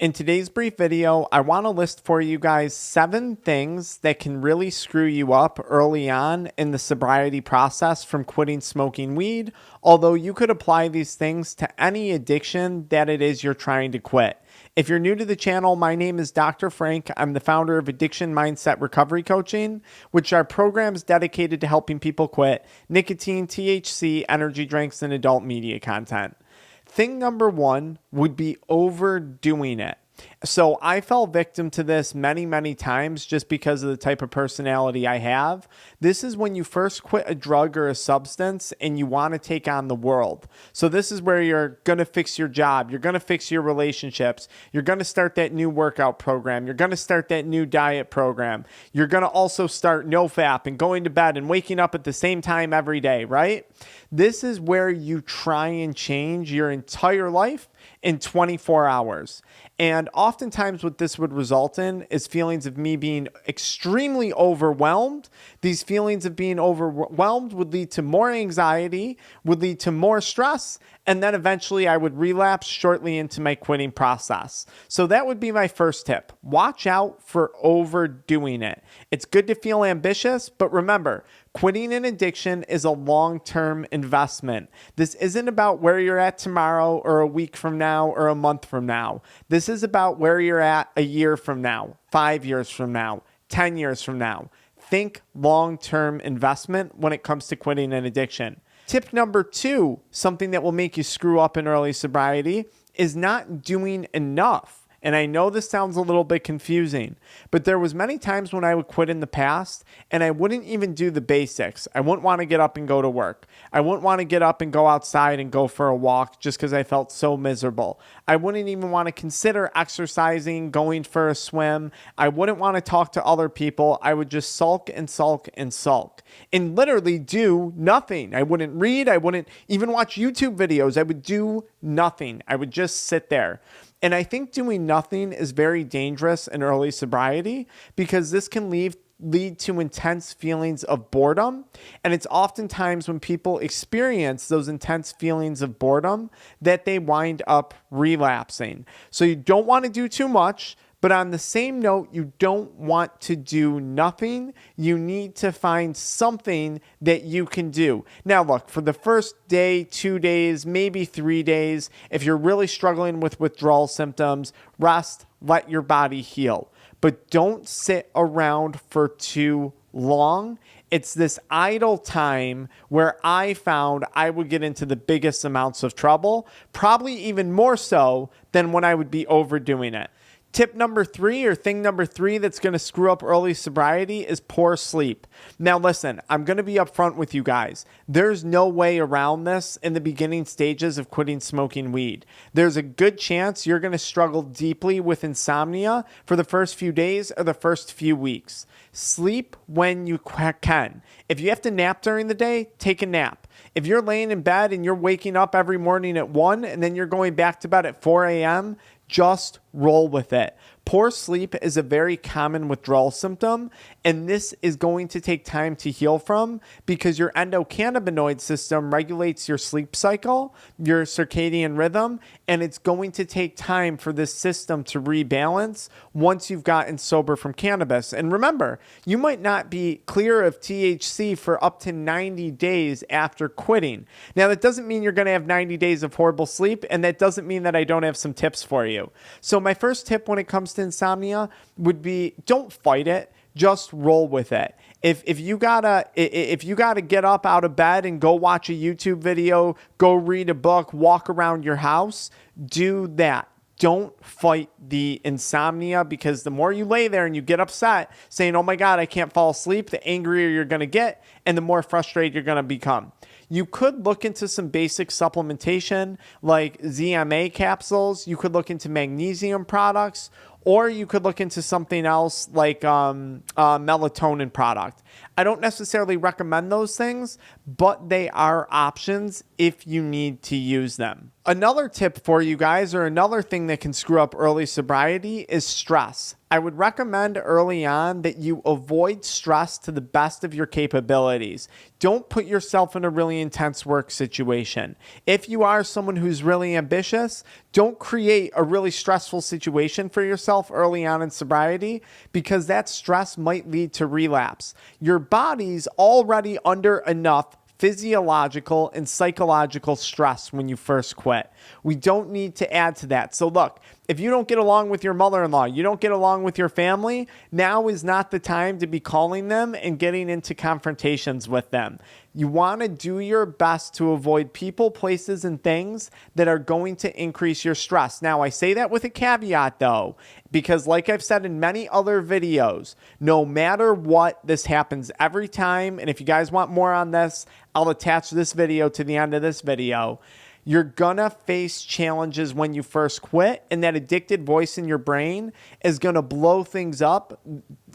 In today's brief video, I want to list for you guys 7 things that can really screw you up early on in the sobriety process from quitting smoking weed, although you could apply these things to any addiction that it is you're trying to quit. If you're new to the channel, my name is Dr. Frank. I'm the founder of AddictionMindset Recovery Coaching, which are programs dedicated to helping people quit nicotine, THC, energy drinks, and adult media content. Thing number 1 would be overdoing it. So I fell victim to this many times just because of the type of personality I have. This is when you first quit a drug or a substance and you want to take on the world. So this is where you're going to fix your job. You're going to fix your relationships. You're going to start that new workout program. You're going to start that new diet program. You're going to also start NoFap and going to bed and waking up at the same time every day, right? This is where you try and change your entire life in 24 hours. And oftentimes what this would result in is feelings of me being extremely overwhelmed. These feelings of being overwhelmed would lead to more anxiety, would lead to more stress, and then eventually I would relapse shortly into my quitting process. So that would be my first tip. Watch out for overdoing it. It's good to feel ambitious, but remember, quitting an addiction is a long-term investment. This isn't about where you're at tomorrow or a week from now or a month from now. This is about where you're at a year from now, 5 years from now, 10 years from now. Think long-term investment when it comes to quitting an addiction. Tip number 2, something that will make you screw up in early sobriety, is not doing enough. And I know this sounds a little bit confusing, but there was many times when I would quit in the past and I wouldn't even do the basics. I wouldn't want to get up and go to work. I wouldn't want to get up and go outside and go for a walk just because I felt so miserable. I wouldn't even want to consider exercising, going for a swim. I wouldn't want to talk to other people. I would just sulk and sulk and sulk and literally do nothing. I wouldn't read. I wouldn't even watch YouTube videos. I would do nothing. I would just sit there. And I think doing nothing is very dangerous in early sobriety because this can lead to intense feelings of boredom. And it's oftentimes when people experience those intense feelings of boredom that they wind up relapsing. So you don't want to do too much. But on the same note, you don't want to do nothing. You need to find something that you can do. Now, look, for the first day, 2 days, maybe 3 days, if you're really struggling with withdrawal symptoms, rest, let your body heal. But don't sit around for too long. It's this idle time where I found I would get into the biggest amounts of trouble, probably even more so than when I would be overdoing it. Tip number 3 or thing number 3 that's going to screw up early sobriety is poor sleep. Now listen, I'm going to be upfront with you guys. There's no way around this in the beginning stages of quitting smoking weed. There's a good chance you're going to struggle deeply with insomnia for the first few days or the first few weeks. Sleep when you can. If you have to nap during the day, take a nap. If you're laying in bed and you're waking up every morning at 1 and then you're going back to bed at 4 a.m., just roll with it. Poor sleep is a very common withdrawal symptom, and this is going to take time to heal from because your endocannabinoid system regulates your sleep cycle, your circadian rhythm, and it's going to take time for this system to rebalance once you've gotten sober from cannabis. And remember, you might not be clear of THC for up to 90 days after quitting. Now, that doesn't mean you're going to have 90 days of horrible sleep, and that doesn't mean that I don't have some tips for you. So my first tip when it comes to insomnia would be don't fight it, just roll with it. If you gotta get up out of bed and go watch a YouTube video, go read a book, walk around your house, do that. Don't fight the insomnia because the more you lay there and you get upset saying, oh my God, I can't fall asleep, the angrier you're going to get and the more frustrated you're going to become. You could look into some basic supplementation like ZMA capsules. You could look into magnesium products, or you could look into something else like a melatonin product. I don't necessarily recommend those things, but they are options if you need to use them. Another tip for you guys, or another thing that can screw up early sobriety, is stress. I would recommend early on that you avoid stress to the best of your capabilities. Don't put yourself in a really intense work situation. If you are someone who's really ambitious, Don't create a really stressful situation for yourself early on in sobriety, because that stress might lead to relapse. Your body's already under enough physiological and psychological stress when you first quit. We don't need to add to that. So look, if you don't get along with your mother-in-law, you don't get along with your family, now is not the time to be calling them and getting into confrontations with them. You want to do your best to avoid people, places, and things that are going to increase your stress. Now, I say that with a caveat though, because like I've said in many other videos, no matter what, this happens every time. And if you guys want more on this, I'll attach this video to the end of this video. You're gonna face challenges when you first quit, and that addicted voice in your brain is gonna blow things up,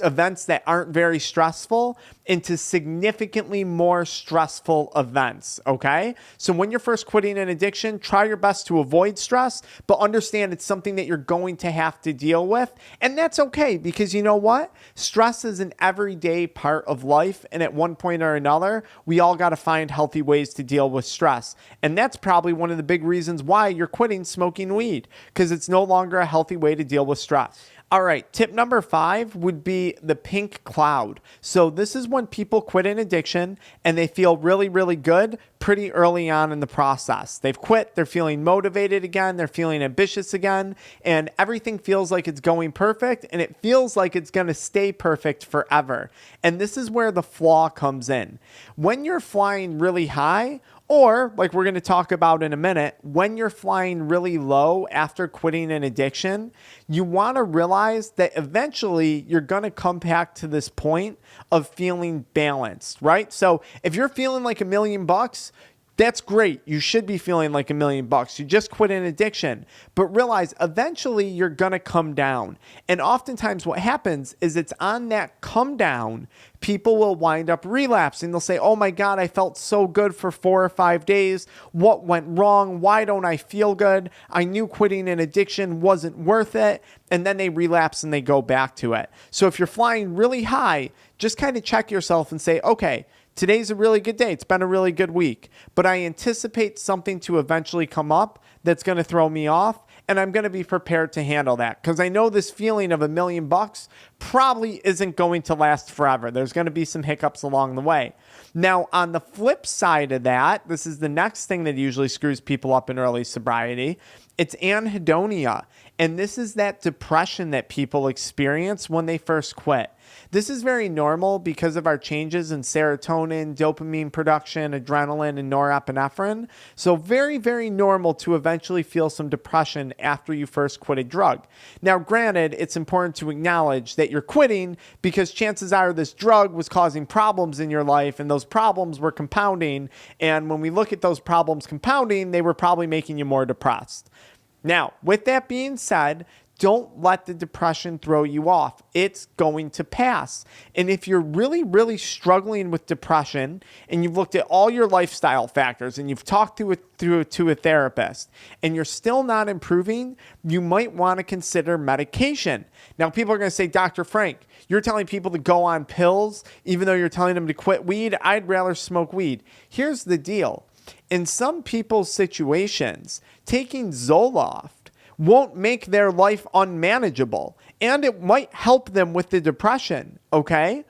events that aren't very stressful, into significantly more stressful events, okay? So when you're first quitting an addiction, try your best to avoid stress, but understand it's something that you're going to have to deal with, and that's okay, because you know what? Stress is an everyday part of life, and at one point or another, we all gotta find healthy ways to deal with stress, and that's probably one of the big reasons why you're quitting smoking weed, because it's no longer a healthy way to deal with stress. All right, tip number 5 would be the pink cloud. So this is when people quit an addiction and they feel really, really good pretty early on in the process. They've quit, they're feeling motivated again, they're feeling ambitious again, and everything feels like it's going perfect, and it feels like it's going to stay perfect forever. And this is where the flaw comes in. When you're flying really high, or, like we're going to talk about in a minute, when you're flying really low after quitting an addiction, you want to realize that eventually you're going to come back to this point of feeling balanced, right? So if you're feeling like $1 million, that's great. You should be feeling like $1 million. You just quit an addiction. But realize eventually you're going to come down. And oftentimes what happens is it's on that come down, people will wind up relapsing. They'll say, oh my God, I felt so good for 4 or 5 days. What went wrong? Why don't I feel good? I knew quitting an addiction wasn't worth it. And then they relapse and they go back to it. So if you're flying really high, just kind of check yourself and say, okay, today's a really good day. It's been a really good week, but I anticipate something to eventually come up that's going to throw me off, and I'm going to be prepared to handle that, because I know this feeling of $1 million probably isn't going to last forever. There's going to be some hiccups along the way. Now, on the flip side of that, this is the next thing that usually screws people up in early sobriety. It's anhedonia, and this is that depression that people experience when they first quit. This is very normal because of our changes in serotonin, dopamine production, adrenaline, and norepinephrine. So very, very normal to eventually feel some depression after you first quit a drug. Now, granted, it's important to acknowledge that you're quitting because chances are this drug was causing problems in your life, and those problems were compounding. And when we look at those problems compounding, they were probably making you more depressed. Now, with that being said, don't let the depression throw you off. It's going to pass. And if you're really, really struggling with depression and you've looked at all your lifestyle factors and you've talked to a therapist and you're still not improving, you might want to consider medication. Now, people are going to say, Dr. Frank, you're telling people to go on pills even though you're telling them to quit weed? I'd rather smoke weed. Here's the deal. In some people's situations, taking Zoloft won't make their life unmanageable, and it might help them with the depression, okay?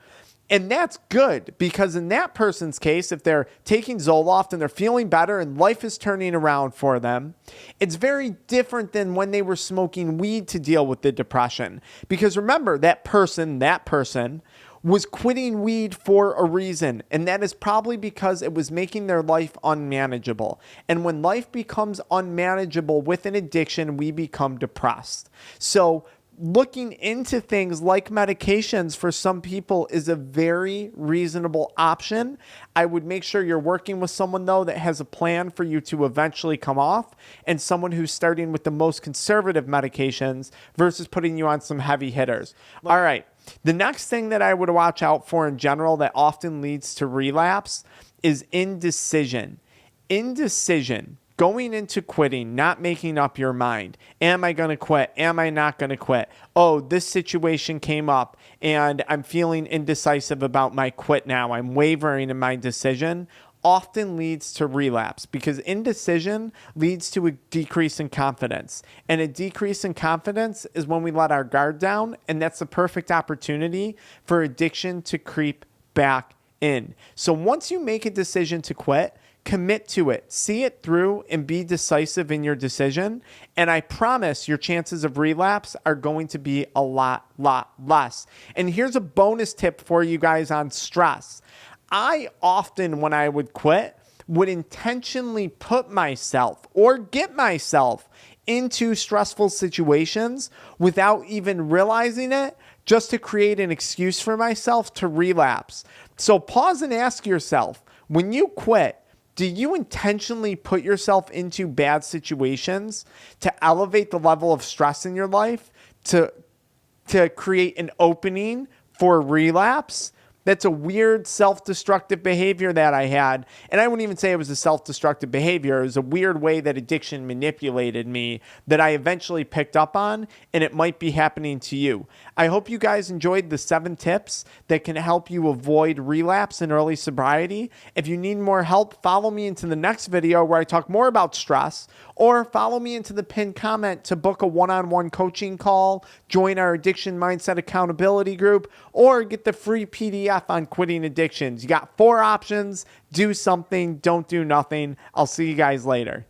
And that's good, because in that person's case, if they're taking Zoloft and they're feeling better and life is turning around for them, it's very different than when they were smoking weed to deal with the depression. Because remember, that person was quitting weed for a reason, and that is probably because it was making their life unmanageable. And when life becomes unmanageable with an addiction, we become depressed. So looking into things like medications for some people is a very reasonable option. I would make sure you're working with someone, though, that has a plan for you to eventually come off, and someone who's starting with the most conservative medications versus putting you on some heavy hitters. All right. The next thing that I would watch out for in general that often leads to relapse is indecision. Indecision. Going into quitting, not making up your mind. Am I going to quit? Am I not going to quit? Oh, this situation came up and I'm feeling indecisive about my quit now. I'm wavering in my decision. often leads to relapse because indecision leads to a decrease in confidence. And a decrease in confidence is when we let our guard down, and that's the perfect opportunity for addiction to creep back in. So once you make a decision to quit, commit to it, see it through, and be decisive in your decision. And I promise your chances of relapse are going to be a lot less. And here's a bonus tip for you guys on stress. I often, when I would quit, would intentionally put myself or get myself into stressful situations without even realizing it, just to create an excuse for myself to relapse. So pause and ask yourself, when you quit, do you intentionally put yourself into bad situations to elevate the level of stress in your life, to create an opening for relapse? That's a weird self-destructive behavior that I had. And I wouldn't even say it was a self-destructive behavior. It was a weird way that addiction manipulated me that I eventually picked up on, and it might be happening to you. I hope you guys enjoyed the 7 tips that can help you avoid relapse in early sobriety. If you need more help, follow me into the next video where I talk more about stress, or follow me into the pinned comment to book a one-on-one coaching call, join our Addiction Mindset accountability group, or get the free PDF on quitting addictions. You got 4 options. Do something. Don't do nothing. I'll see you guys later.